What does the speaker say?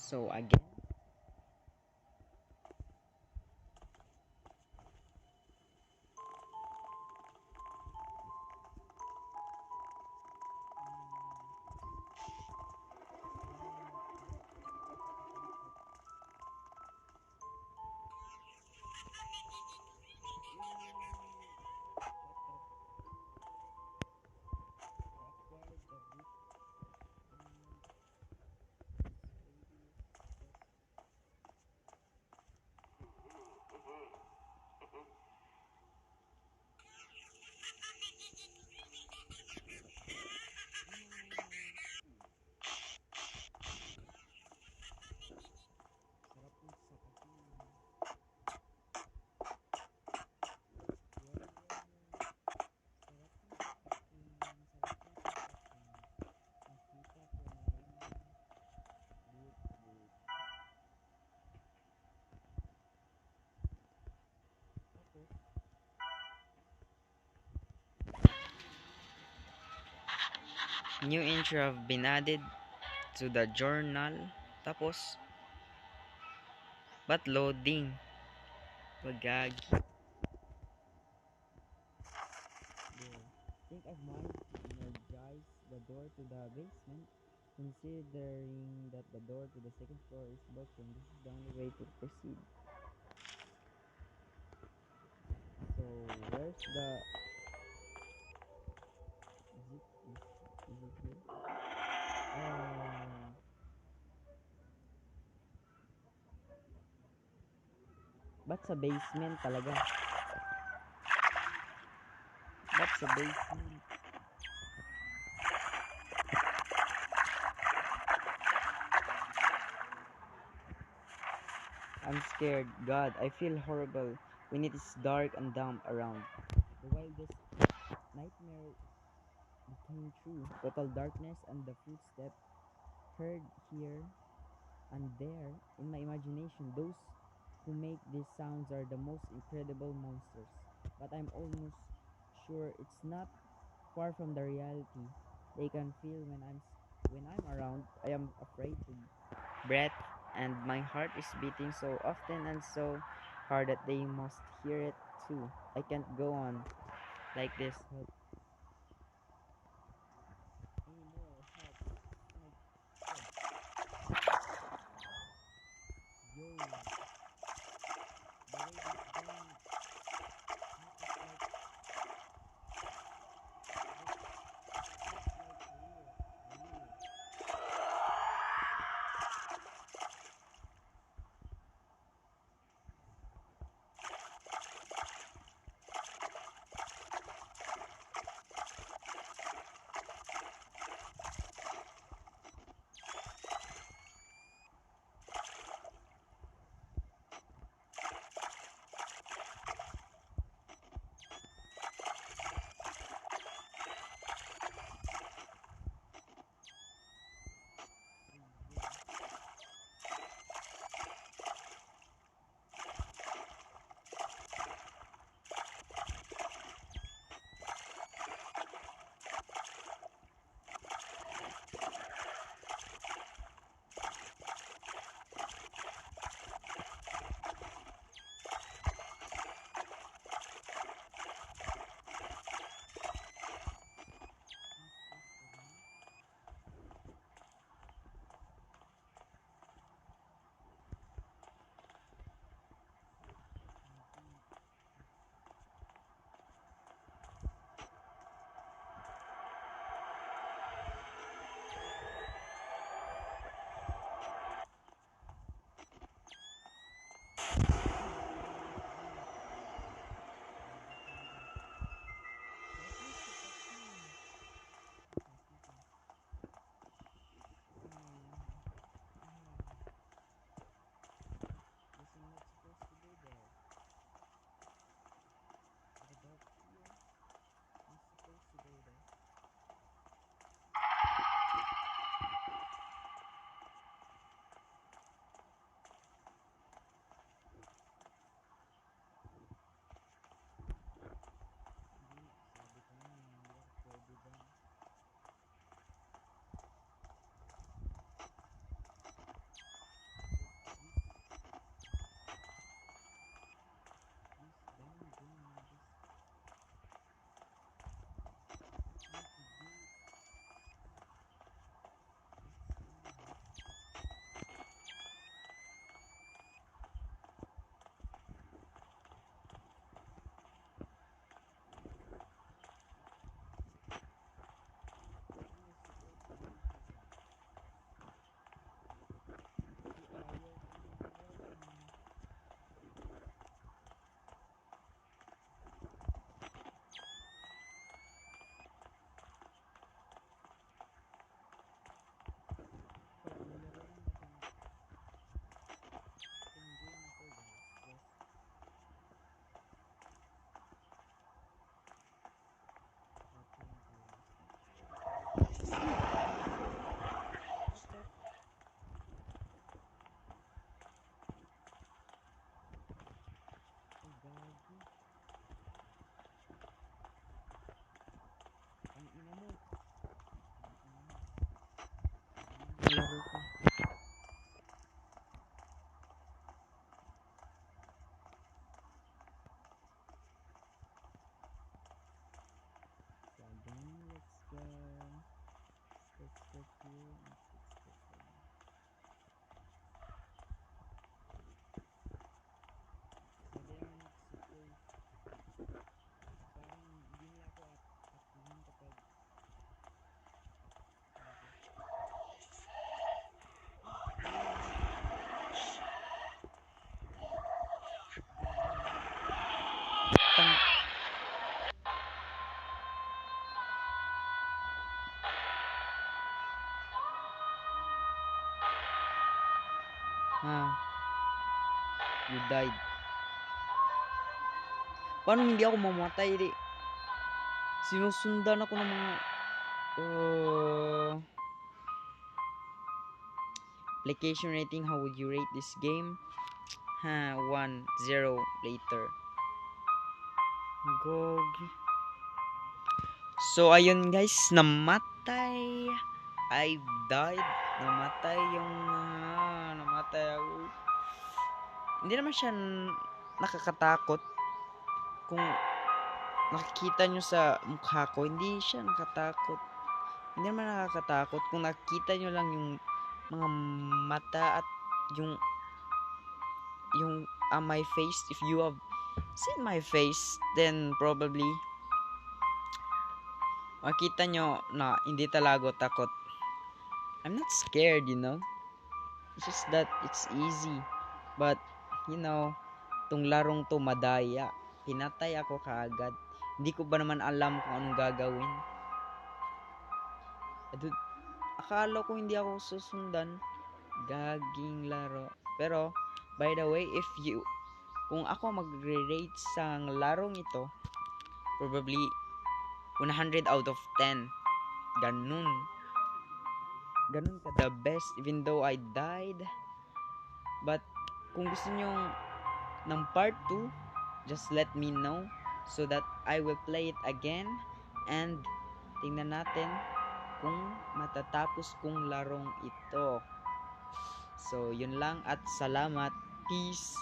So again, new intro have been added to the journal. Tapos, but loading. Wagag. There. Think of mine energize the door to the basement. Considering that the door to the second floor is broken, this is the only way to proceed. So, where's the... Is it here? Ba't sa basement talaga? Ba't sa basement? I'm scared. God, I feel horrible when it is dark and damp around. The wildest nightmare became true. Total darkness and the footstep heard here and there in my imagination. Those who make these sounds are the most incredible monsters. But I'm almost sure it's not far from the reality. They can feel when I'm around. I am afraid to breath, and my heart is beating so often and so hard that they must hear it too. I can't go on like this. Help anymore. Help. Yo, the way this going, Ha, you died. Paano hindi ako mamatay? Di? Sinusundan ako ng mga... application rating, how would you rate this game? 1-0 later. Gog. So, ayun guys, namatay. I died. Namatay yung... namatay ako. Hindi naman siya nakakatakot. Kung nakikita nyo sa mukha ko, hindi siya nakatakot. Hindi naman nakakatakot. Kung nakita nyo lang yung mga mata at yung my face, if you have seen my face, then probably makita nyo na hindi talaga takot. I'm not scared, you know. It's just that it's easy. But, you know, tong larong to madaya. Pinatay ako kaagad. Hindi ko ba naman alam kung anong gagawin. Akala ko hindi ako susundan. Gaging laro. Pero, by the way, kung ako magre-rate sa larong ito, probably 100 out of 10. Ganun ka the best, even though I died. But kung gusto nyo ng part 2, just let me know so that I will play it again, and tingnan natin kung matatapos kong larong ito. So yun lang, at salamat. Peace.